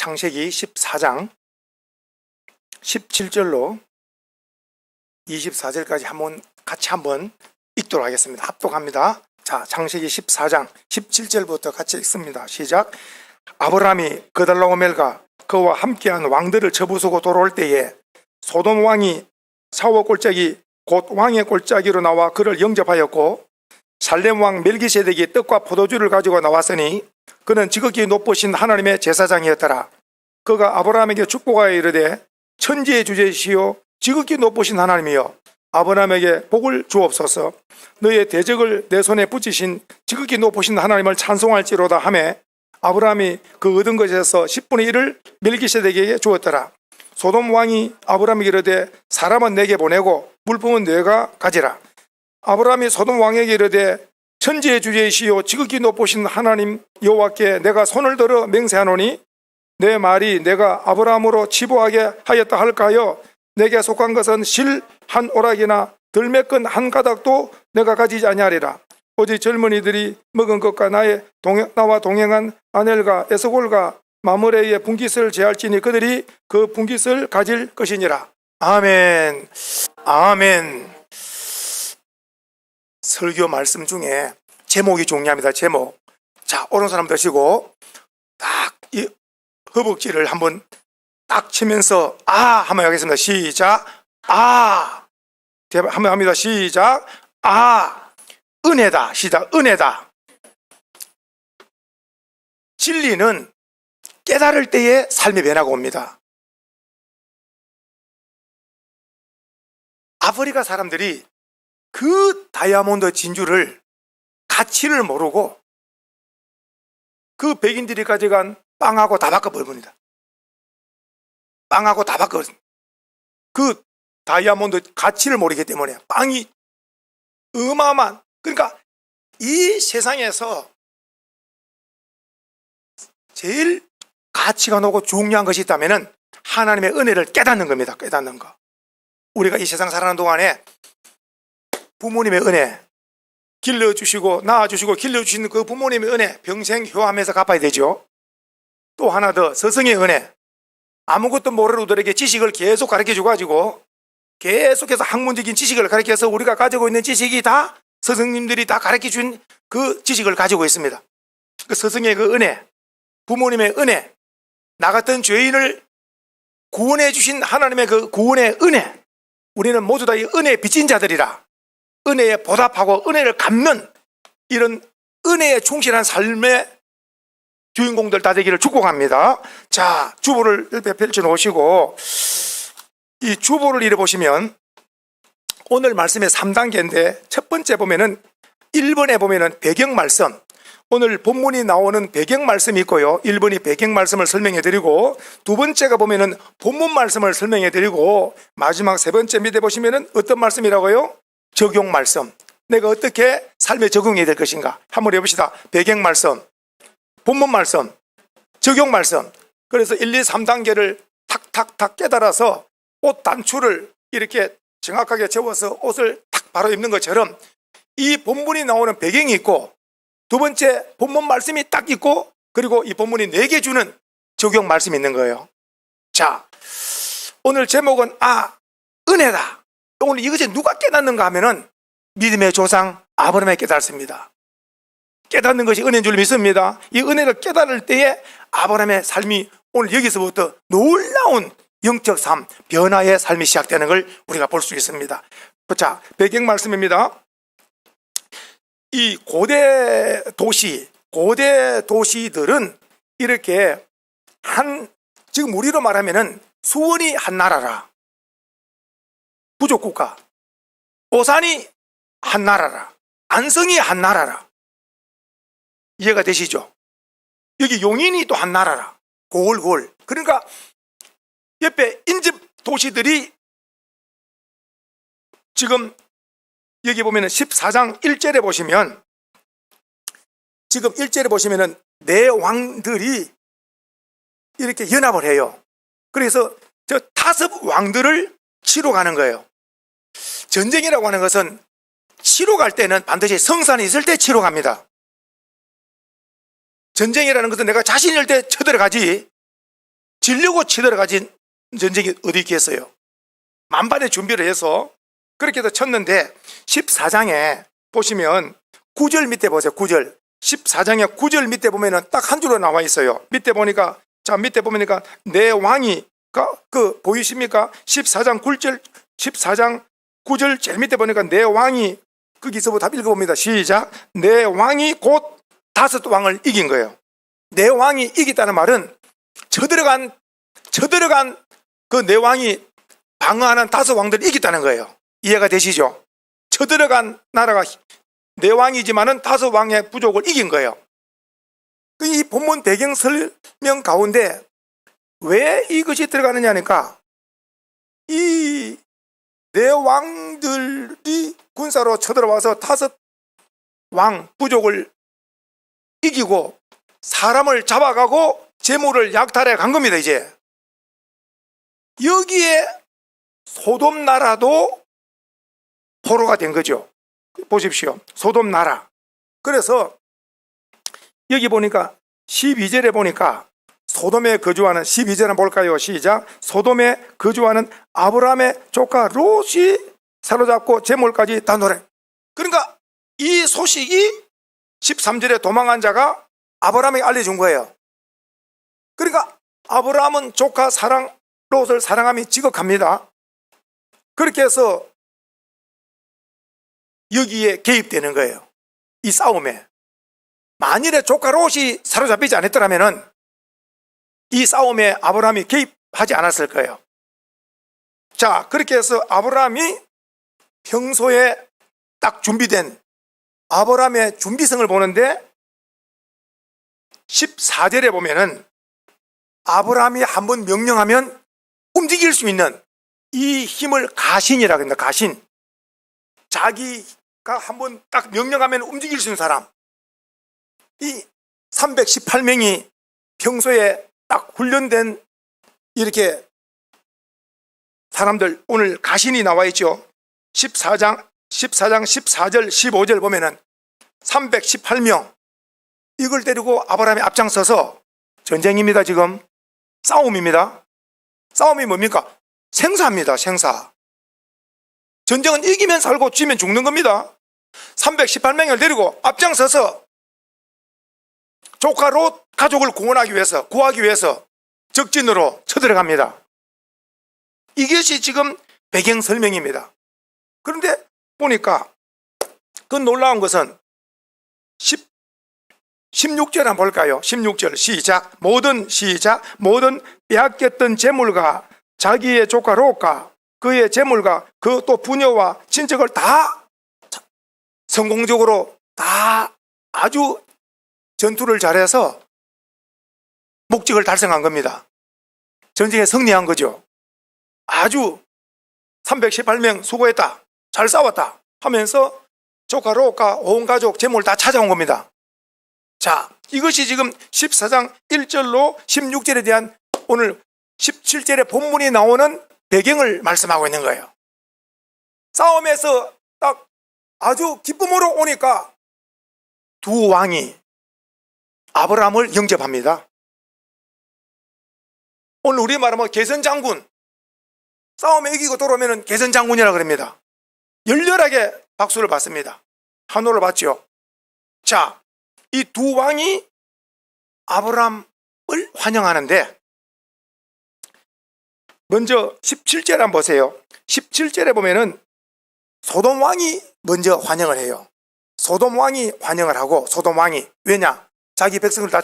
창세기 14장 17절로 24절까지 같이 한번 읽도록 하겠습니다. 합독합니다. 자, 창세기 14장 17절부터 같이 읽습니다. 시작. 아브라함이 그달라오멜과 그와 함께한 왕들을 쳐부수고 돌아올 때에 소돔 왕이 사워 골짜기 곧 왕의 골짜기로 나와 그를 영접하였고, 살렘 왕 멜기세덱이 떡과 포도주를 가지고 나왔으니 그는 지극히 높으신 하나님의 제사장이었더라. 그가 아브라함에게 축복하여 이르되, 천지의 주제시요 지극히 높으신 하나님이여, 아브라함에게 복을 주옵소서. 너의 대적을 내 손에 붙이신 지극히 높으신 하나님을 찬송할지로다 하매, 아브라함이 그 얻은 것에서 10분의 1을 멜기세덱에게 주었더라. 소돔 왕이 아브라함에게 이르되, 사람은 내게 보내고 물품은 내가 가지라. 아브라함이 소돔 왕에게 이르되, 천지의 주제이시요 지극히 높으신 하나님 여호와께 내가 손을 들어 맹세하노니 내 말이 내가 아브라함으로 치부하게 하였다 할까요? 내게 속한 것은 실 한 오락이나 들매끈 한 가닥도 내가 가지지 아니하리라. 오직 젊은이들이 먹은 것과 나와 동행한 아넬과 에스골과 마므레의 분깃을 제할지니 그들이 그 분깃을 가질 것이니라. 아멘. 아멘. 설교 말씀 중에 제목이 중요합니다. 제목. 자, 오른손 한번 드시고 딱 이 허벅지를 한번 딱 치면서 아 한번 하겠습니다. 시작. 아 한번 합니다. 시작. 아 은혜다. 시작. 은혜다. 진리는 깨달을 때에 삶의 변화가 옵니다. 아프리카 사람들이 그 다이아몬드 진주를 가치를 모르고 그 백인들이 가져간 빵하고 다 바꿔버립니다. 빵하고 다 바꿔버립니다. 그 다이아몬드 가치를 모르기 때문에 빵이 어마어마한, 그러니까 이 세상에서 제일 가치가 높고 중요한 것이 있다면 하나님의 은혜를 깨닫는 겁니다. 깨닫는 거. 우리가 이 세상 살아가는 동안에 부모님의 은혜, 길러주시고 낳아주시고 길러주시는 그 부모님의 은혜 평생 효하면서 갚아야 되죠. 또 하나 더, 스승의 은혜. 아무것도 모르는 우리에게 지식을 계속 가르쳐주고 가지고 계속해서 학문적인 지식을 가르쳐서 우리가 가지고 있는 지식이 다 스승님들이 다 가르쳐준 그 지식을 가지고 있습니다. 그 스승의 그 은혜, 부모님의 은혜, 나 같은 죄인을 구원해 주신 하나님의 그 구원의 은혜, 우리는 모두 다 이 은혜에 빚진 자들이라 은혜에 보답하고 은혜를 갚는 이런 은혜에 충실한 삶의 주인공들 다 되기를 축복합니다. 자, 주보를 옆에 펼쳐놓으시고 이 주보를 이래 보시면 오늘 말씀의 3단계인데 첫 번째 보면은 1번에 보면은 배경 말씀, 오늘 본문이 나오는 배경 말씀이 있고요. 1번이 배경 말씀을 설명해 드리고, 두 번째가 보면은 본문 말씀을 설명해 드리고, 마지막 세 번째 밑에 보시면은 어떤 말씀이라고요? 적용 말씀. 내가 어떻게 삶에 적용해야 될 것인가 한번 해봅시다. 배경 말씀, 본문 말씀, 적용 말씀. 그래서 1, 2, 3단계를 탁탁탁 깨달아서 옷 단추를 이렇게 정확하게 재워서 옷을 탁 바로 입는 것처럼 이 본문이 나오는 배경이 있고, 두 번째 본문 말씀이 딱 있고, 그리고 이 본문이 내게 주는 적용 말씀이 있는 거예요. 자, 오늘 제목은 은혜다. 오늘 이것이 누가 깨닫는가 하면은 믿음의 조상 아브라함이 깨닫습니다. 깨닫는 것이 은혜인 줄 믿습니다. 이 은혜를 깨달을 때에 아브라함의 삶이 오늘 여기서부터 놀라운 영적 삶, 변화의 삶이 시작되는 걸 우리가 볼 수 있습니다. 자, 배경 말씀입니다. 이 고대 도시들은 이렇게 지금 우리로 말하면은 수원이 한 나라라, 부족국가, 오산이 한 나라라, 안성이 한 나라라. 이해가 되시죠? 여기 용인이 또 한 나라라, 고을. 그러니까 옆에 인접 도시들이 지금 여기 보면은 14장 1절에 보시면, 지금 1절에 보시면은 네 왕들이 이렇게 연합을 해요. 그래서 저 5 왕들을 치러 가는 거예요. 전쟁이라고 하는 것은 치러 갈 때는 반드시 성산이 있을 때 치러 갑니다. 전쟁이라는 것은 내가 자신 있을 때 쳐들어가지 지려고 치들어가진 전쟁이 어디 있겠어요. 만반의 준비를 해서 그렇게 해서 쳤는데 14장에 보시면 9절 밑에 보세요. 9절 14장의 9절 밑에 보면은 딱 한 줄로 나와 있어요. 밑에 보니까 자 밑에 보니까 내 왕이 그 보이십니까? 14장 9절 14장 9절 제일 밑에 보니까 내 왕이 거기서부터 읽어봅니다. 시작. 내 왕이 곧 다섯 왕을 이긴 거예요. 내 왕이 이겼다는 말은 쳐들어간 그 내 왕이 방어하는 다섯 왕들을 이겼다는 거예요. 이해가 되시죠? 쳐들어간 나라가 내 왕이지만은 다섯 왕의 부족을 이긴 거예요. 이 본문 배경 설명 가운데 왜 이것이 들어가느냐니까 이 내 왕들이 군사로 쳐들어와서 다섯 왕 부족을 이기고 사람을 잡아가고 재물을 약탈해 간 겁니다. 이제 여기에 소돔 나라도 포로가 된 거죠. 보십시오. 소돔 나라. 그래서 여기 보니까 12절에 보니까 소돔에 거주하는 12절은 한번 볼까요? 시작. 소돔에 거주하는 아브라함의 조카 롯이 사로잡고 재물까지 다 노래. 그러니까 이 소식이 13절에 도망한 자가 아브라함에게 알려준 거예요. 그러니까 아브라함은 조카 롯을 사랑함이 지극합니다. 그렇게 해서 여기에 개입되는 거예요. 이 싸움에. 만일에 조카 롯이 사로잡히지 않았더라면 이 싸움에 아브라함이 개입하지 않았을 거예요. 자, 그렇게 해서 아브라함이 평소에 딱 준비된 아브라함의 준비성을 보는데 14절에 보면은 아브라함이 한번 명령하면 움직일 수 있는 이 힘을 가신이라고 합니다. 가신. 자기가 한번 딱 명령하면 움직일 수 있는 사람. 이 318명이 평소에 딱 훈련된 이렇게 사람들, 오늘 가신이 나와 있죠. 14장 14절 15절 보면은 318명 이걸 데리고 아브라함이 앞장서서 전쟁입니다. 지금 싸움입니다. 싸움이 뭡니까? 생사입니다. 생사. 전쟁은 이기면 살고 지면 죽는 겁니다. 318명을 데리고 앞장서서 조카 롯 가족을 구하기 위해서 적진으로 쳐들어갑니다. 이것이 지금 배경 설명입니다. 그런데 보니까 그 놀라운 것은 16절 한번 볼까요? 16절 시작. 모든 빼앗겼던 재물과 자기의 조카 롯과 그의 재물과 그 또 부녀와 친척을 다 성공적으로 다 아주 전투를 잘해서 목적을 달성한 겁니다. 전쟁에 승리한 거죠. 아주 318명 수고했다, 잘 싸웠다 하면서 조카 롯과 온 가족 재물 다 찾아온 겁니다. 자, 이것이 지금 14장 1절로 16절에 대한 오늘 17절의 본문이 나오는 배경을 말씀하고 있는 거예요. 싸움에서 딱 아주 기쁨으로 오니까 두 왕이 아브라함을 영접합니다. 오늘 우리 말하면 개선장군, 싸움에 이기고 돌아오면 개선장군이라고 그럽니다. 열렬하게 박수를 받습니다. 환호를 받죠. 자, 이 두 왕이 아브라함을 환영하는데 먼저 17절 한번 보세요. 17절에 보면은 소돔 왕이 먼저 환영을 해요. 소돔 왕이 환영을 하고, 소돔 왕이 왜냐? 자기 백성을 다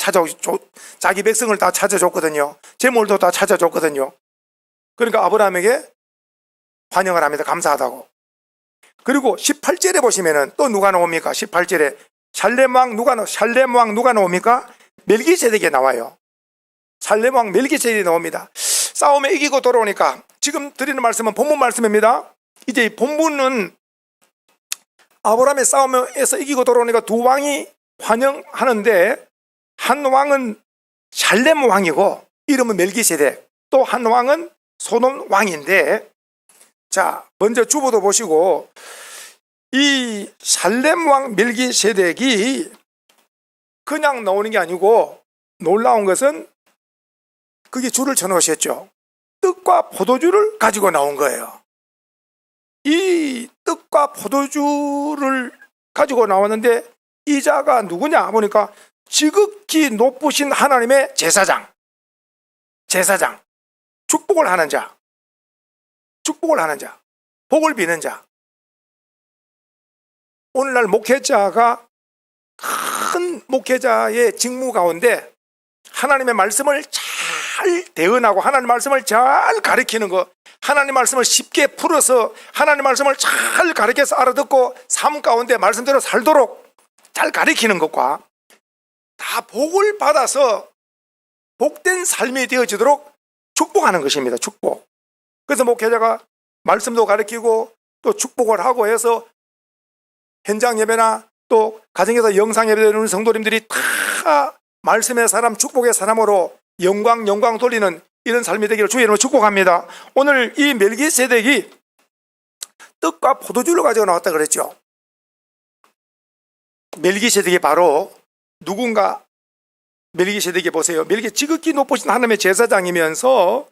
찾아줬거든요. 재물도 다 찾아줬거든요. 그러니까 아브라함에게 환영을 합니다. 감사하다고. 그리고 18절에 보시면은 또 누가 나옵니까? 18절에 샬렘 왕 누가 나옵니까? 멜기세덱이 나와요. 샬렘 왕 멜기세덱이 나옵니다. 싸움에 이기고 돌아오니까 지금 드리는 말씀은 본문 말씀입니다. 이제 이 본문은 아브라함의 싸움에서 이기고 돌아오니까 두 왕이 환영하는데 한 왕은 샬렘 왕이고 이름은 멜기세덱, 또 한 왕은 소돔 왕인데, 자, 먼저 주보도 보시고 이 샬렘 왕 멜기세덱이 그냥 나오는 게 아니고 놀라운 것은 거기 줄을 쳐놓으셨죠. 떡과 포도주를 가지고 나온 거예요. 이 떡과 포도주를 가지고 나왔는데 이 자가 누구냐 보니까 지극히 높으신 하나님의 제사장, 축복을 하는 자, 복을 비는 자. 오늘날 목회자가 큰 목회자의 직무 가운데 하나님의 말씀을 잘 대언하고 하나님의 말씀을 잘 가르치는 것, 하나님의 말씀을 쉽게 풀어서 하나님의 말씀을 잘 가르쳐서 알아듣고 삶 가운데 말씀대로 살도록 잘 가르치는 것과 다 복을 받아서 복된 삶이 되어지도록 축복하는 것입니다. 축복. 그래서 목회자가 말씀도 가르치고 또 축복을 하고 해서 현장 예배나 또 가정에서 영상 예배 드리는 성도님들이 다 말씀의 사람, 축복의 사람으로 영광 돌리는 이런 삶이 되기를 주의 이름으로 축복합니다. 오늘 이 멜기세덱이 떡과 포도주를 가지고 나왔다 그랬죠. 멜기세덱이 바로 누군가, 멜기세덱이 보세요. 지극히 높으신 하나님의 제사장이면서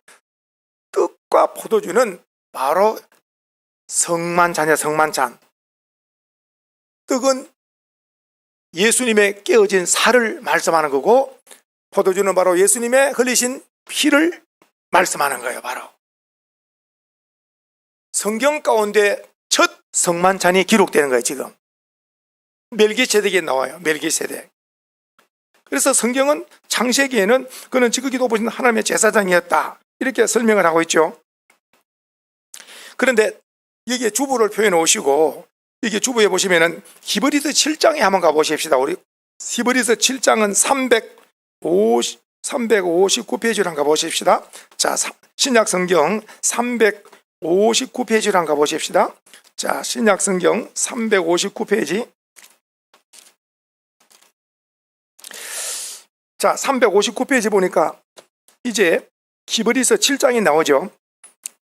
떡과 포도주는 바로 성만찬이야, 성만찬. 떡은 예수님의 깨어진 살을 말씀하는 거고 포도주는 바로 예수님의 흘리신 피를 말씀하는 거예요. 바로 성경 가운데 첫 성만찬이 기록되는 거예요. 지금 멜기세덱에 나와요. 멜기세덱. 그래서 성경은 창세기에는 그는 지극히 높으신 하나님의 제사장이었다 이렇게 설명을 하고 있죠. 그런데 여기에 주부를 표현해 오시고 이게 주부에 보시면은 히브리서 7장에 한번 가보십시다. 우리 히브리서 7장은 359페이지를 한번 가보십시다. 자, 신약 성경 359페이지를 한번 가보십시다. 자, 신약 성경 359페이지. 자, 359페이지 보니까 이제 히브리서 7장이 나오죠.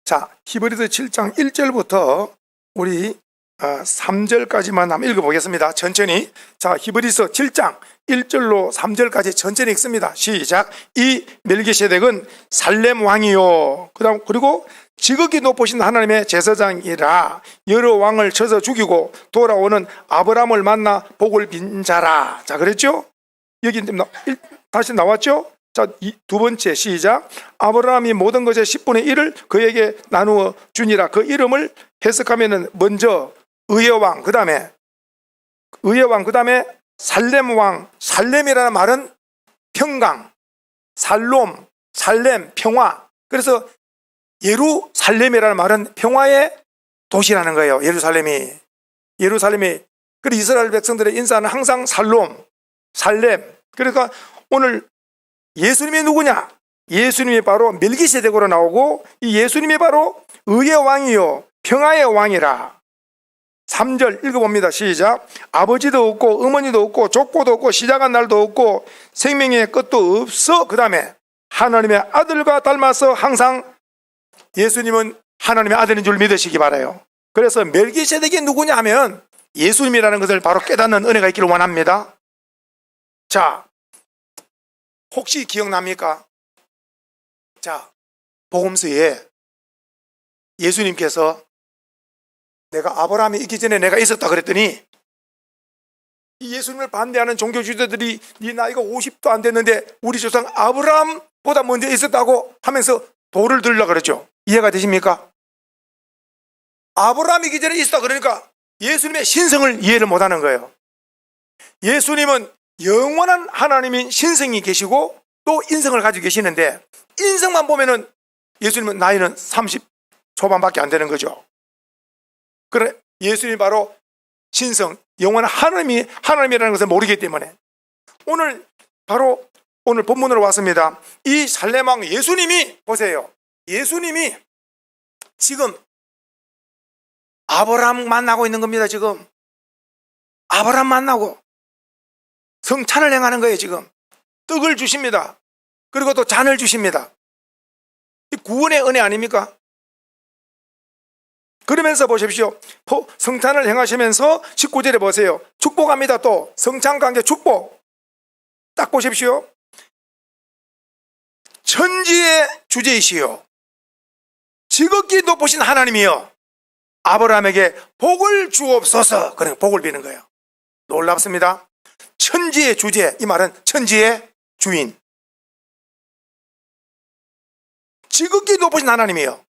자, 히브리서 7장 1절부터 우리 3절까지만 한번 읽어보겠습니다. 천천히. 자, 히브리서 7장 1절로 3절까지 천천히 읽습니다. 시작. 이 멜기세덱은 살렘 왕이요. 그리고 지극히 높으신 하나님의 제사장이라 여러 왕을 쳐서 죽이고 돌아오는 아브라함을 만나 복을 빈 자라. 자, 그랬죠? 여기 다시 나왔죠? 자, 두 번째 시작. 아브라함이 모든 것의 10분의 1을 그에게 나누어 주니라. 그 이름을 해석하면은 먼저 의의 왕, 그 다음에 살렘 왕. 살렘이라는 말은 평강, 살렘, 평화. 그래서 예루살렘이라는 말은 평화의 도시라는 거예요. 예루살렘이. 그리고 이스라엘 백성들의 인사는 항상 살렘. 그러니까 오늘 예수님이 누구냐? 예수님이 바로 멜기세덱으로 나오고 이 예수님이 바로 의의 왕이요 평화의 왕이라. 3절 읽어봅니다. 시작. 아버지도 없고 어머니도 없고 족보도 없고 시작한 날도 없고 생명의 끝도 없어. 그 다음에 하나님의 아들과 닮아서 항상 예수님은 하나님의 아들인 줄 믿으시기 바라요. 그래서 멜기세덱이 누구냐 하면 예수님이라는 것을 바로 깨닫는 은혜가 있기를 원합니다. 자, 혹시 기억납니까? 자, 복음서에 예수님께서 내가 아브라함이 있기 전에 내가 있었다 그랬더니 이 예수님을 반대하는 종교주의자들이 네 나이가 50도 안 됐는데 우리 조상 아브라함보다 먼저 있었다고 하면서 돌을 들으려고 그랬죠. 이해가 되십니까? 아브라함이기 전에 있었다 그러니까 예수님의 신성을 이해를 못하는 거예요. 예수님은 영원한 하나님인 신성이 계시고 또 인성을 가지고 계시는데 인성만 보면은 예수님은 나이는 30 초반밖에 안 되는 거죠. 그래 예수님이 바로 신성, 영원한 하나님이라는 것을 모르기 때문에 오늘 본문으로 왔습니다. 이 살렘왕 예수님이 보세요. 예수님이 지금 아브라함 만나고 있는 겁니다. 지금 아브라함 만나고 성찬을 행하는 거예요. 지금 떡을 주십니다. 그리고 또 잔을 주십니다. 이 구원의 은혜 아닙니까? 그러면서 보십시오. 성찬을 행하시면서 19절에 보세요. 축복합니다. 또 성찬관계 축복 딱 보십시오. 천지의 주제이시요 지극히 높으신 하나님이여 아브라함에게 복을 주옵소서. 그냥 복을 비는 거예요. 놀랍습니다. 천지의 주제, 이 말은 천지의 주인, 지극히 높으신 하나님이여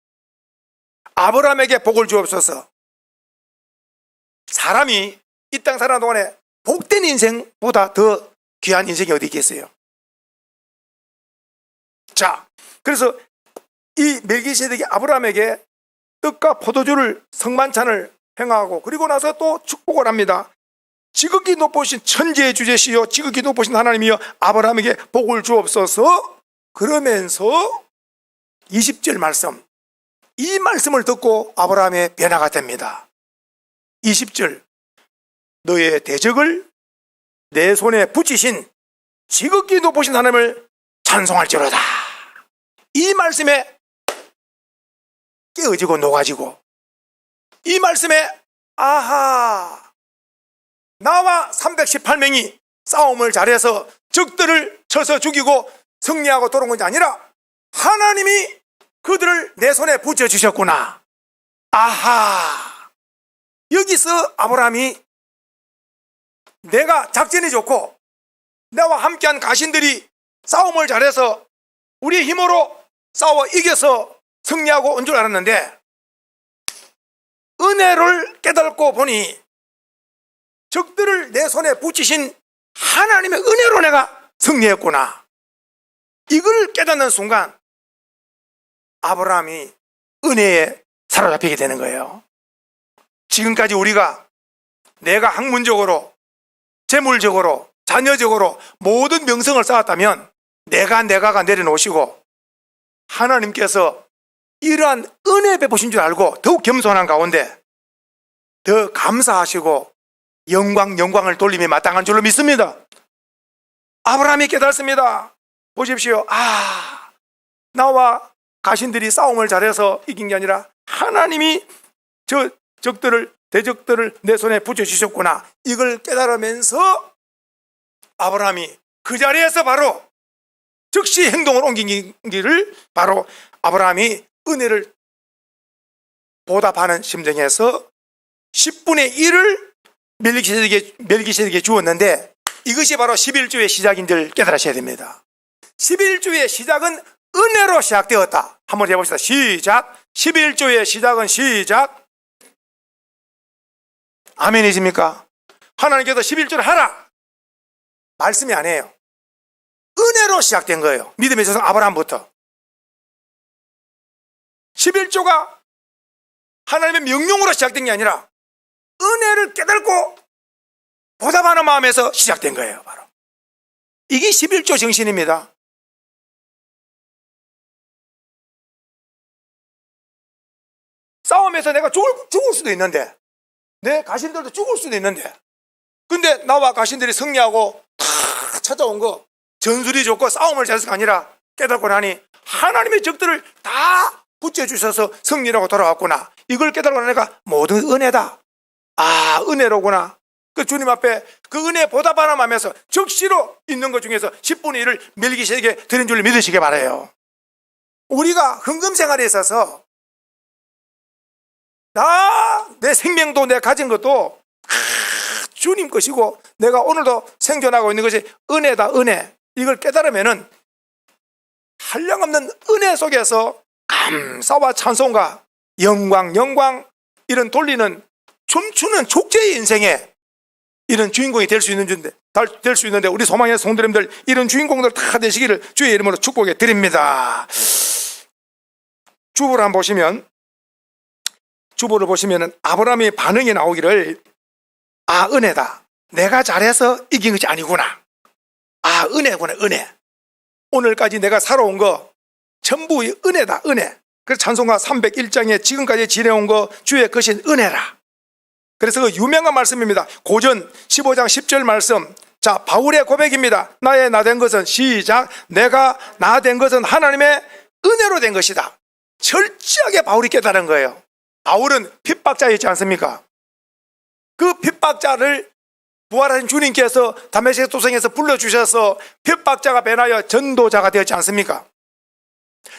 아브라함에게 복을 주옵소서. 사람이 이 땅 살아가는 동안에 복된 인생보다 더 귀한 인생이 어디 있겠어요? 자, 그래서 이 멜기세덱이 아브라함에게 떡과 포도주를 성만찬을 행하고 그리고 나서 또 축복을 합니다. 지극히 높으신 천지의 주제시요 지극히 높으신 하나님이여 아브라함에게 복을 주옵소서. 그러면서 20절 말씀, 이 말씀을 듣고 아브라함의 변화가 됩니다. 20절, 너의 대적을 내 손에 붙이신 지극히 높으신 하나님을 찬송할지로다. 이 말씀에 깨어지고 녹아지고, 이 말씀에 아하, 나와 318명이 싸움을 잘해서 적들을 쳐서 죽이고 승리하고 돌아온 것이 아니라 하나님이 그들을 내 손에 붙여주셨구나. 아하, 여기서 아브라함이 내가 작전이 좋고 나와 함께한 가신들이 싸움을 잘해서 우리의 힘으로 싸워 이겨서 승리하고 온 줄 알았는데 은혜를 깨닫고 보니 적들을 내 손에 붙이신 하나님의 은혜로 내가 승리했구나. 이걸 깨닫는 순간 아브라함이 은혜에 사로잡히게 되는 거예요. 지금까지 우리가 내가 학문적으로, 재물적으로, 자녀적으로 모든 명성을 쌓았다면 내가가 내려놓으시고 하나님께서 이러한 은혜 베푸신 줄 알고 더욱 겸손한 가운데 더 감사하시고 영광을 돌림에 마땅한 줄로 믿습니다. 아브라함이 깨닫습니다. 보십시오. 나와 가신들이 싸움을 잘해서 이긴 게 아니라 하나님이 저 대적들을 내 손에 붙여주셨구나. 이걸 깨달으면서 아브라함이 그 자리에서 바로 즉시 행동을 옮긴 길을 바로 아브라함이 은혜를 보답하는 심정에서 10분의 1을 멜기세덱에게 주었는데 이것이 바로 11조의 시작인 줄 깨달으셔야 됩니다. 11조의 시작은 은혜로 시작되었다. 한번 해봅시다. 시작. 11조의 시작은 시작. 아멘이십니까? 하나님께서 11조를 하라 말씀이 아니에요. 은혜로 시작된 거예요. 믿음의 조상 아브라함부터. 11조가 하나님의 명령으로 시작된 게 아니라 은혜를 깨닫고 보답하는 마음에서 시작된 거예요. 바로 이게 11조 정신입니다. 싸움에서 내가 죽을 수도 있는데, 내 가신들도 죽을 수도 있는데, 근데 나와 가신들이 승리하고 다 찾아온 거 전술이 좋고 싸움을 잘해서가 아니라 깨닫고 나니 하나님의 적들을 다 붙여주셔서 승리라고 돌아왔구나. 이걸 깨달고 나니까 모든 은혜다. 은혜로구나. 그 주님 앞에 그 은혜 보답하는 마음에서 적시로 있는 것 중에서 10분의 1을 멜기세덱에게 드린 줄 믿으시기 바라요. 우리가 헌금 생활에 있어서 내 생명도 내 가진 것도 주님 것이고 내가 오늘도 생존하고 있는 것이 은혜다. 은혜. 이걸 깨달으면은 한량없는 은혜 속에서 감사와 찬송과 영광 이런 돌리는 춤추는 족제의 인생에 이런 주인공이 될 수 있는데 우리 소망의 성도님들 이런 주인공들 다 되시기를 주의 이름으로 축복해 드립니다. 주보를 한번 보시면 아브라함의 반응이 나오기를 은혜다. 내가 잘해서 이긴 것이 아니구나. 은혜구나. 은혜. 오늘까지 내가 살아온 거 전부 은혜다. 은혜. 그래서 찬송가 301장에 지금까지 지내온 거 주의 것인 은혜라. 그래서 그 유명한 말씀입니다. 고전 15장 10절 말씀. 자, 바울의 고백입니다. 나의 나 된 것은 시작. 내가 나 된 것은 하나님의 은혜로 된 것이다. 철저하게 바울이 깨달은 거예요. 바울은 핍박자였지 않습니까? 그 핍박자를 부활하신 주님께서 다메섹 도성에서 불러주셔서 핍박자가 변하여 전도자가 되었지 않습니까?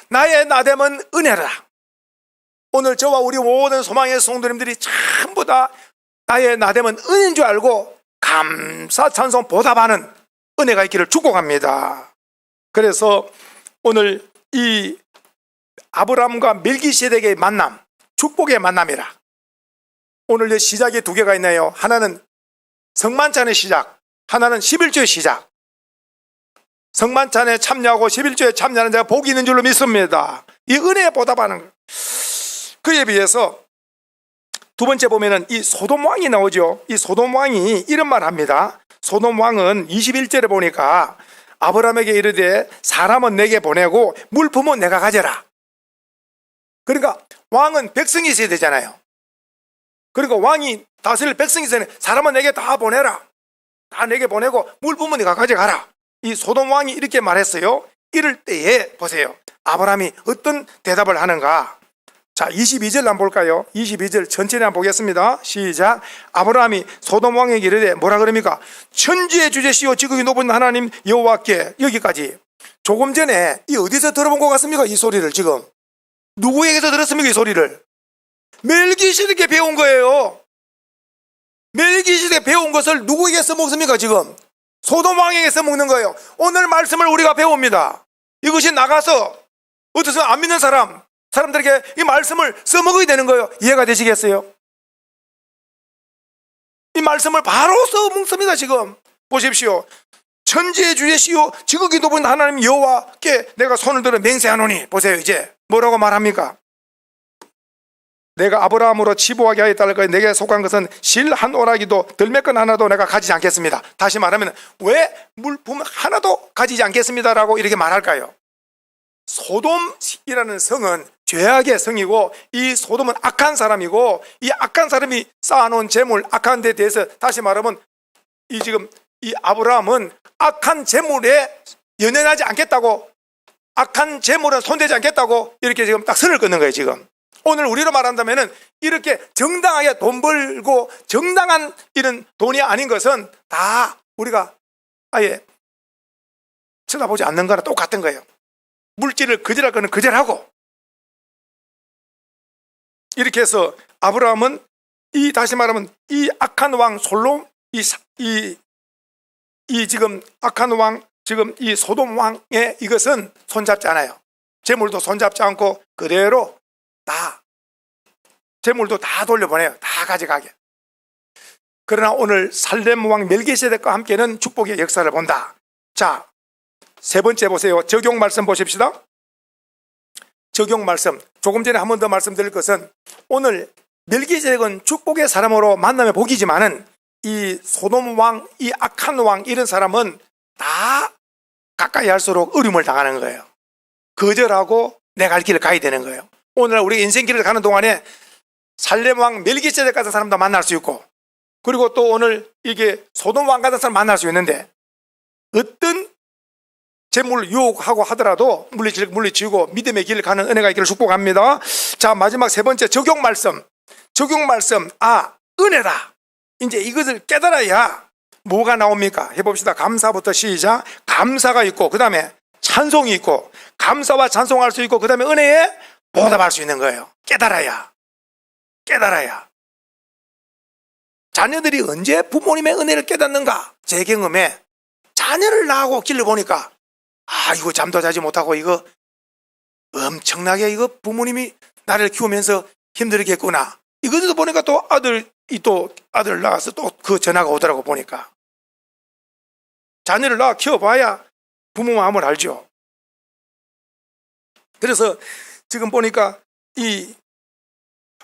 나의 나됨은 은혜라. 오늘 저와 우리 모든 소망의 성도님들이 전부 다 나의 나됨은 은혜인 줄 알고 감사 찬송 보답하는 은혜가 있기를 축복합니다. 그래서 오늘 이 아브라함과 멜기세덱의 만남, 축복의 만남이라. 오늘 시작이 두 개가 있네요. 하나는 성만찬의 시작, 하나는 11조의 시작. 성만찬에 참여하고 11조에 참여하는 자가 복이 있는 줄로 믿습니다. 이 은혜에 보답하는 것. 그에 비해서 두 번째 보면은 이 소돔 왕이 나오죠. 이 소돔 왕이 이런 말 합니다. 소돔 왕은 21절에 보니까 아브라함에게 이르되 사람은 내게 보내고 물품은 내가 가져라. 그러니까 왕은 백성이 있어야 되잖아요. 그러니까 왕이 다스릴 백성이 있어야 돼. 사람은 내게 다 보내라. 다 내게 보내고 물품은 내가 가져가라. 이 소돔 왕이 이렇게 말했어요. 이럴 때에 보세요. 아브라함이 어떤 대답을 하는가. 자, 22절 한번 볼까요? 22절 천천히 한번 보겠습니다. 시작. 아브라함이 소돔 왕에게 이르되 뭐라 그럽니까? 천지의 주제시오 지극히 높은 하나님 여호와께. 여기까지. 조금 전에 이 어디서 들어본 것 같습니까? 이 소리를 지금 누구에게서 들었습니까? 이 소리를 멜기세덱에게 배운 거예요. 멜기세덱에 배운 것을 누구에게 써먹습니까? 지금 소돔 왕에게 써먹는 거예요. 오늘 말씀을 우리가 배웁니다. 이것이 나가서 어디서 안 믿는 사람들에게 이 말씀을 써먹어야 되는 거예요. 이해가 되시겠어요? 이 말씀을 바로 써먹습니다. 지금 보십시오. 천지의 주제시오 지극히 높은 하나님 여호와께 내가 손을 들어 맹세하노니. 보세요. 이제 뭐라고 말합니까? 내가 아브라함으로 치부하게 하였다 할 것에 내게 속한 것은 실 한 오라기도 들매건 하나도 내가 가지지 않겠습니다. 다시 말하면 왜 물품 하나도 가지지 않겠습니다라고 이렇게 말할까요? 소돔이라는 성은 죄악의 성이고 이 소돔은 악한 사람이고 이 악한 사람이 쌓아놓은 재물, 악한 데 대해서 다시 말하면 이 지금 이 아브라함은 악한 재물에 연연하지 않겠다고, 악한 재물은 손대지 않겠다고 이렇게 지금 딱 선을 끊는 거예요. 지금 오늘 우리로 말한다면은 이렇게 정당하게 돈 벌고 정당한 이런 돈이 아닌 것은 다 우리가 아예 쳐다보지 않는 거나 똑같은 거예요. 물질을 거절할 거는 거절하고. 이렇게 해서 아브라함은 이 다시 말하면 이 악한 왕 솔롬 이 지금 악한 왕 지금 이 소돔 왕의 이것은 손잡지 않아요. 재물도 손잡지 않고 그대로 다 재물도 다 돌려보내요. 다 가져가게. 그러나 오늘 살렘 왕 멜기세덱과 함께는 축복의 역사를 본다. 자, 세 번째 보세요. 적용 말씀 보십시다. 적용 말씀. 조금 전에 한 번 더 말씀드릴 것은 오늘 멜기세덱은 축복의 사람으로 만남의 복이지만은 이 소돔 왕, 이 악한 왕 이런 사람은 다 가까이 할수록 어려움을 당하는 거예요. 거절하고 내 갈 길을 가야 되는 거예요. 오늘 우리 인생길을 가는 동안에 살렘 왕 멜기세덱 같은 사람도 만날 수 있고, 그리고 또 오늘 이게 소돔 왕 같은 사람 만날 수 있는데 어떤 재물 유혹하고 하더라도 물리치고 믿음의 길을 가는 은혜가 있기를 축복합니다. 자, 마지막 세 번째 적용 말씀. 적용 말씀. 은혜다. 이제 이것을 깨달아야 뭐가 나옵니까? 해봅시다. 감사부터 시작. 감사가 있고 그 다음에 찬송이 있고, 감사와 찬송할 수 있고 그 다음에 은혜에 보답할 수 있는 거예요. 깨달아야. 자녀들이 언제 부모님의 은혜를 깨닫는가? 제 경험에 자녀를 낳고 길을 보니까 이거 잠도 자지 못하고 이거 엄청나게 이거 부모님이 나를 키우면서 힘들겠구나. 이것도 보니까 또 아들 낳아서 또 그 전화가 오더라고. 보니까 자녀를 낳아 키워봐야 부모 마음을 알죠. 그래서 지금 보니까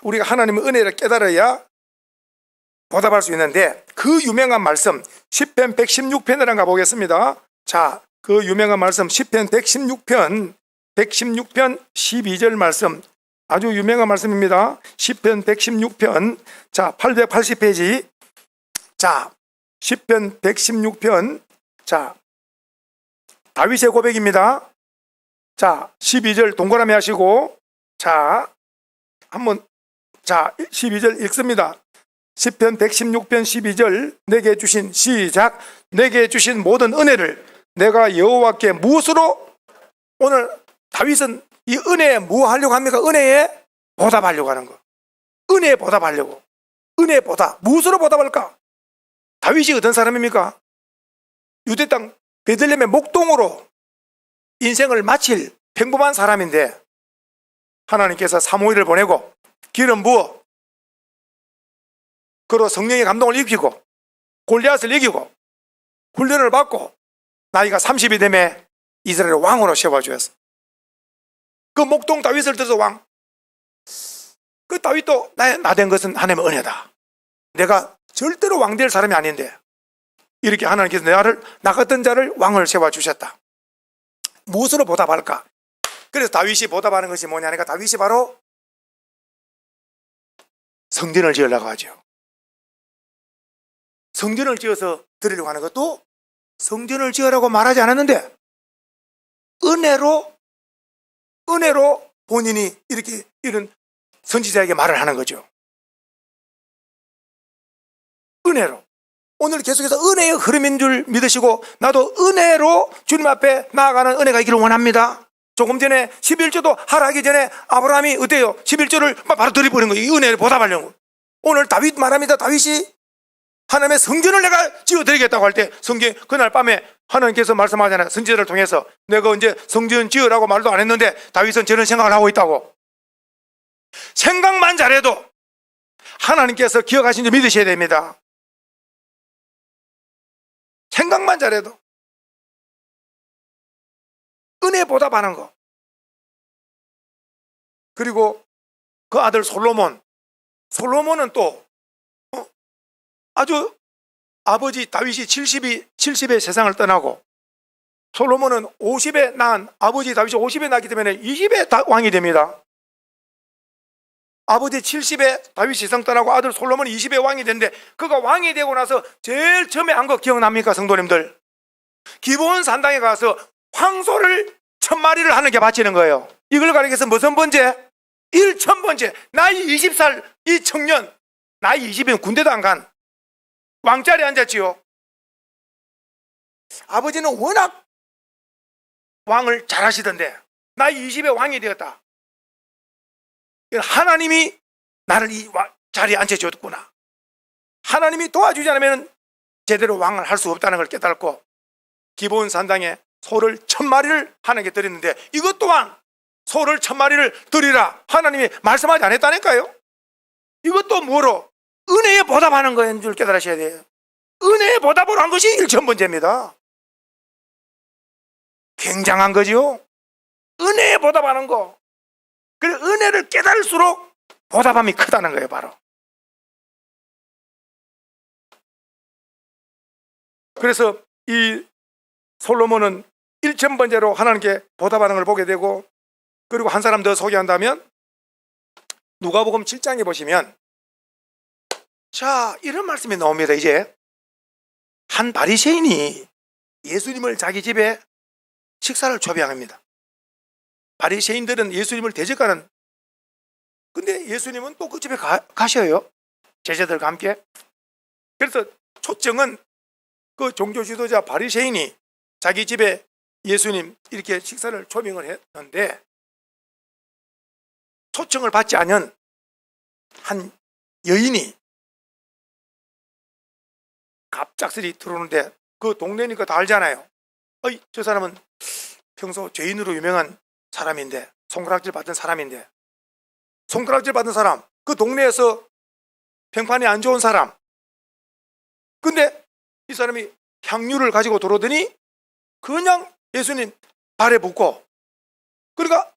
우리가 하나님의 은혜를 깨달아야 보답할 수 있는데 그 유명한 말씀 10편 116편을 가보겠습니다. 자, 그 유명한 말씀 10편 116편 12절 말씀, 아주 유명한 말씀입니다. 10편 116편 자 880페이지. 자, 10편 116편 자 다윗의 고백입니다. 자, 12절 동그라미 하시고 자 12절 읽습니다. 10편 116편 12절 내게 주신 시작. 내게 주신 모든 은혜를 내가 여호와께 무엇으로, 오늘 다윗은 이 은혜에 뭐 하려고 합니까? 은혜에 보답하려고 하는 거. 은혜에 보답하려고. 은혜에 보답. 무엇으로 보답할까? 다윗이 어떤 사람입니까? 유대 땅 베들레헴의 목동으로 인생을 마칠 평범한 사람인데 하나님께서 사무엘을 보내고 기름 부어 그로 성령의 감동을 입히고 골리앗을 이기고 훈련을 받고 나이가 30이 되매 이스라엘 왕으로 세워주었어. 그 목동 다윗을 들어서 왕. 그 다윗도 나 된 것은 하나님의 은혜다. 내가 절대로 왕 될 사람이 아닌데 이렇게 하나님께서 나 같은 자를 왕을 세워주셨다. 무엇으로 보답할까? 그래서 다윗이 보답하는 것이 뭐냐니까 다윗이 바로 성전을 지으려고 하죠. 성전을 지어서 드리려고 하는 것도 성전을 지으라고 말하지 않았는데 은혜로 본인이 이렇게 이런 선지자에게 말을 하는 거죠. 은혜로. 오늘 계속해서 은혜의 흐름인 줄 믿으시고 나도 은혜로 주님 앞에 나아가는 은혜가 있기를 원합니다. 조금 전에 11조도 하라기 전에 아브라함이 어때요? 11조를 바로 드려버린 거예요. 이 은혜를 보답하려고. 오늘 다윗 말합니다. 다윗이 하나님의 성전을 내가 지어드리겠다고 할 때 성경 그날 밤에 하나님께서 말씀하잖아요. 선지자를 통해서 내가 언제 성전 지으라고 말도 안 했는데 다윗은 저런 생각을 하고 있다고. 생각만 잘해도 하나님께서 기억하신 줄 믿으셔야 됩니다. 생각만 잘해도 은혜 보답하는 거. 그리고 그 아들 솔로몬은 또 아주 아버지 다윗이 70에 세상을 떠나고 솔로몬은 50에 낳은 아버지 다윗이 50에 낳기 때문에 20에 왕이 됩니다. 아버지 70에 다윗이 세상 떠나고 아들 솔로몬이 20에 왕이 됐는데 그가 왕이 되고 나서 제일 처음에 한 거 기억납니까 성도님들? 기브온 산당에 가서 황소를 1000마리를 하나님께 바치는 거예요. 이걸 가리켜서 무슨 번제? 1000번제. 나이 20살 이 청년, 나이 20이면 군대도 안 간 왕자리에 앉았지요. 아버지는 워낙 왕을 잘하시던데 나이 20에 왕이 되었다. 하나님이 나를 이 자리에 앉혀줬구나. 하나님이 도와주지 않으면 제대로 왕을 할 수 없다는 걸 깨달고 기브온 산당에 소를 1000마리를 하나님께 드렸는데 이것 또한 소를 1000마리를 드리라 하나님이 말씀하지 않았다니까요. 이것도 뭐로? 은혜에 보답하는 거인 줄 깨달으셔야 돼요. 은혜에 보답을 한 것이 1000번째입니다. 굉장한 거죠. 은혜에 보답하는 거. 그래 은혜를 깨달을수록 보답함이 크다는 거예요. 바로. 그래서 이 솔로몬은 1000번째로 하나님께 보답하는 걸 보게 되고 그리고 한 사람 더 소개한다면 누가복음 7장에 보시면 자 이런 말씀이 나옵니다. 이제 한 바리새인이 예수님을 자기 집에 식사를 초대합니다. 바리새인들은 예수님을 대적하는 근데 예수님은 또 그 집에 가셔요. 제자들과 함께. 그래서 초청은 그 종교 지도자 바리새인이 자기 집에 예수님 이렇게 식사를 초빙을 했는데 초청을 받지 않은 한 여인이 갑작스레 들어오는데 그 동네니까 다 알잖아요. 저 사람은 평소 죄인으로 유명한 사람인데 손가락질 받은 사람인데 손가락질 받은 사람 그 동네에서 평판이 안 좋은 사람 근데 이 사람이 향유를 가지고 들어오더니 그냥 예수님 발에 붓고 그러니까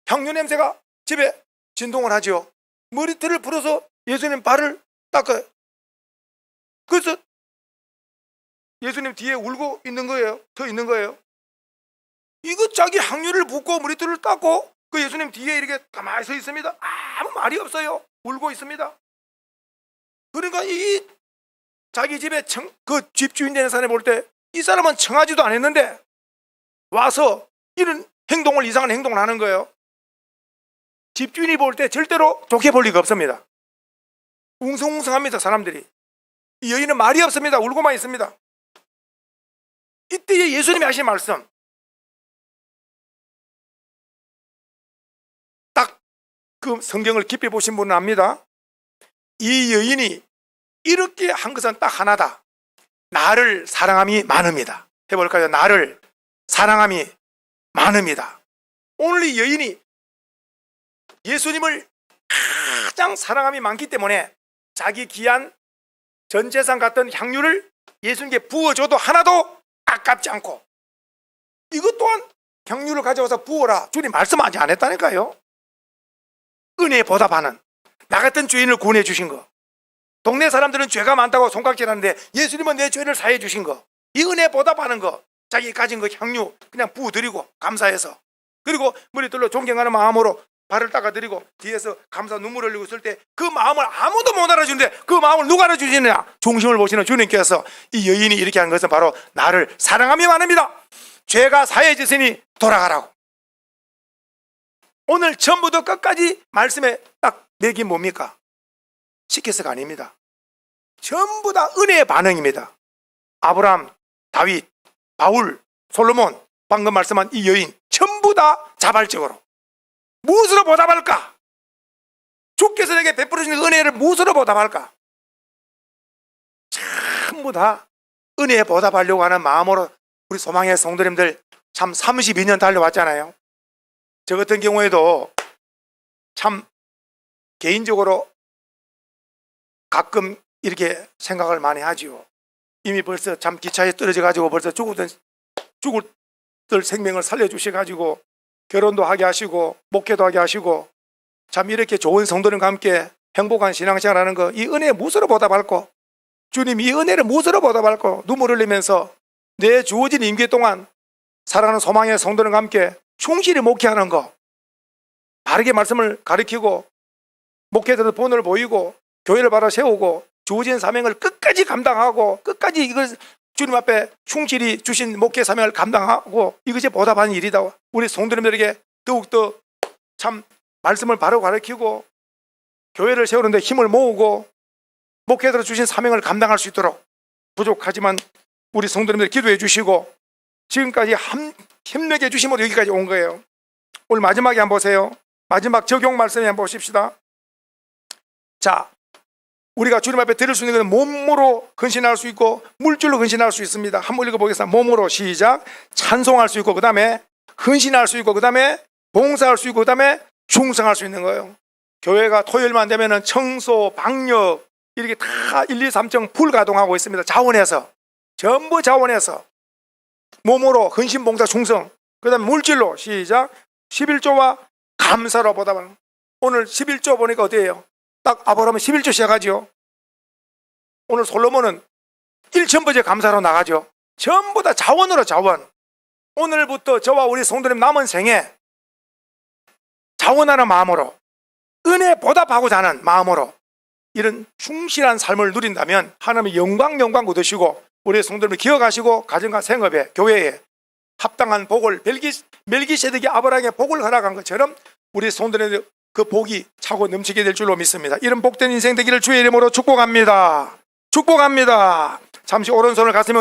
향유 냄새가 집에 진동을 하죠. 머리털을 풀어서 예수님 발을 닦아요. 그래서 예수님 뒤에 울고 있는 거예요. 서 있는 거예요. 이거 자기 향유를 붓고 머리털을 닦고 그 예수님 뒤에 이렇게 가만히 서 있습니다. 아무 말이 없어요. 울고 있습니다. 그러니까 이 자기 집에 그 집주인 되는 사람이 볼 때 이 사람은 청하지도 않았는데 와서 이런 행동을 이상한 행동을 하는 거예요. 집주인이 볼 때 절대로 좋게 볼 리가 없습니다. 웅성웅성합니다. 사람들이. 이 여인은 말이 없습니다. 울고만 있습니다. 이때 예수님이 하신 말씀 그 성경을 깊이 보신 분은 압니다. 이 여인이 이렇게 한 것은 딱 하나다. 나를 사랑함이 많습니다. 해볼까요? 나를 사랑함이 많습니다. 오늘 이 여인이 예수님을 가장 사랑함이 많기 때문에 자기 귀한 전 재산 같은 향유를 예수님께 부어줘도 하나도 아깝지 않고, 이것 또한 향유를 가져와서 부어라 주님 말씀하지 않았다니까요. 은혜에 보답하는 나 같은 죄인을 구원해 주신 거. 동네 사람들은 죄가 많다고 손깍질하는데 예수님은 내 죄를 사해 주신 거. 이 은혜에 보답하는 거, 자기 가진 거 향유 그냥 부어드리고 감사해서, 그리고 머리들로 존경하는 마음으로 발을 닦아드리고 뒤에서 감사 눈물 흘리고 있을 때 그 마음을 아무도 못 알아주는데 그 마음을 누가 알아주시느냐? 중심을 보시는 주님께서 이 여인이 이렇게 한 것은 바로 나를 사랑함이 많습니다. 죄가 사해졌으니 돌아가라고. 오늘 전부터 끝까지 말씀에 딱 맥이 뭡니까? 시켜서가 아닙니다. 전부 다 은혜의 반응입니다. 아브라함, 다윗, 바울, 솔로몬, 방금 말씀한 이 여인 전부 다 자발적으로 무엇으로 보답할까? 주께서 내게 베풀어 주신 은혜를 무엇으로 보답할까? 전부 다 은혜에 보답하려고 하는 마음으로 우리 소망의 성도님들 참 32년 달려왔잖아요. 저 같은 경우에도 참 개인적으로 가끔 이렇게 생각을 많이 하지요. 이미 벌써 참 기차에 떨어져 가지고 벌써 죽을 생명을 살려주셔 가지고 결혼도 하게 하시고 목회도 하게 하시고 참 이렇게 좋은 성도님과 함께 행복한 신앙생활 하는 거, 이 은혜에 무엇으로 보답할까? 주님 이 은혜를 무엇으로 보답할까? 눈물 흘리면서 내 주어진 임기 동안 사랑하는 소망의 성도님과 함께 충실히 목회하는 거, 바르게 말씀을 가르치고 목회자들 본을 보이고 교회를 바로 세우고 주어진 사명을 끝까지 감당하고 끝까지 이걸 주님 앞에 충실히 주신 목회 사명을 감당하고 이것이 보답하는 일이다. 우리 성도님들에게 더욱더 참 말씀을 바로 가르치고 교회를 세우는 데 힘을 모으고 목회자들 주신 사명을 감당할 수 있도록, 부족하지만 우리 성도님들 기도해 주시고 지금까지 힘내게 해주심으로 여기까지 온 거예요. 오늘 마지막에 한번 보세요. 마지막 적용 말씀에 한번 보십시다. 자, 우리가 주님 앞에 드릴 수 있는 것은 몸으로 헌신할 수 있고 물질로 헌신할 수 있습니다. 한번 읽어보겠습니다. 몸으로 시작. 찬송할 수 있고 그 다음에 헌신할 수 있고 그 다음에 봉사할 수 있고 그 다음에 충성할 수 있는 거예요. 교회가 토요일만 되면은 청소, 방역 이렇게 다 1, 2, 3층 풀 가동하고 있습니다. 자원해서, 전부 자원해서 몸으로 헌신, 봉사, 충성, 그 다음에 물질로 시작. 11조와 감사로 보답하는. 오늘 11조 보니까 어때요? 딱 아브라함은 11조 시작하죠. 오늘 솔로몬은 1천번째 감사로 나가죠. 전부 다 자원으로 자원. 오늘부터 저와 우리 성도님 남은 생에 자원하는 마음으로 은혜 보답하고자 하는 마음으로 이런 충실한 삶을 누린다면 하나님의 영광 얻으시고 우리 성도님을 기억하시고 가정과 생업에 교회에 합당한 복을 멜기세덱이 아브라함에게 복을 허락한 것처럼 우리 성도님의 그 복이 차고 넘치게 될 줄로 믿습니다. 이런 복된 인생 되기를 주의 이름으로 축복합니다. 축복합니다. 잠시 오른손을 가슴에